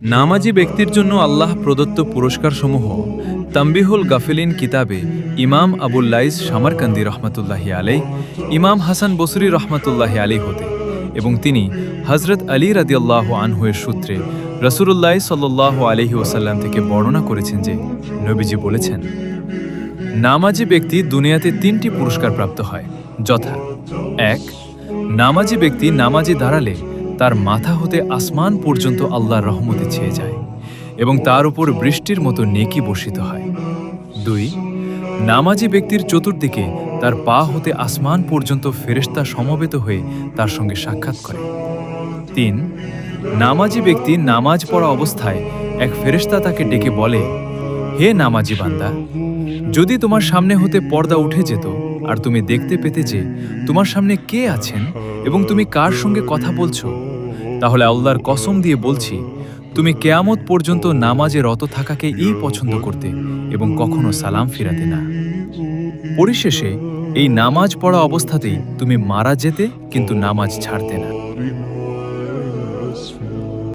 নামাজি ব্যক্তির জন্য আল্লাহ প্রদত্ত পুরস্কারসমূহ তাম্বিহুল গাফিলিন কিতাবে ইমাম আবুল লাইস সামারকান্দি রহমতুল্লাহি আলাই, ইমাম হাসান বসরি রহমতুল্লাহি আলাই হতে এবং তিনি হজরত আলী রাদিয়াল্লাহ আনহুয়ের সূত্রে রসুলুল্লাহ সাল্লাহ আলহি ওসাল্লাম থেকে বর্ণনা করেছেন যে নবীজি বলেছেন, নামাজি ব্যক্তি দুনিয়াতে তিনটি পুরস্কার প্রাপ্ত হয়, যথা: ১. নামাজি ব্যক্তি নামাজি দাঁড়ালে তার মাথা হতে আসমান পর্যন্ত আল্লাহর রহমতে ছেয়ে যায় এবং তার উপর বৃষ্টির মতো নেকি বর্ষিত হয়। ২. নামাজি ব্যক্তির চতুর্দিকে তার পা হতে আসমান পর্যন্ত ফেরেশতা সমবেত হয়ে তার সঙ্গে সাক্ষাৎ করে। ৩. নামাজি ব্যক্তি নামাজ পড়া অবস্থায় এক ফেরেশতা তাকে ডেকে বলে, হে নামাজি বান্দা, যদি তোমার সামনে হতে পর্দা উঠে যেত আর তুমি দেখতে পেতে যে তোমার সামনে কে আছেন এবং তুমি কার সঙ্গে কথা বলছো, তাহলে আল্লাহর কসম দিয়ে বলছি, তুমি কেয়ামত পর্যন্ত নামাজে রত থাকাকে পছন্দ করতে এবং কখনো সালাম ফিরাতে না। পরিশেষে এই নামাজ পড়া অবস্থাতেই তুমি মারা যেতে, কিন্তু নামাজ ছাড়তে না।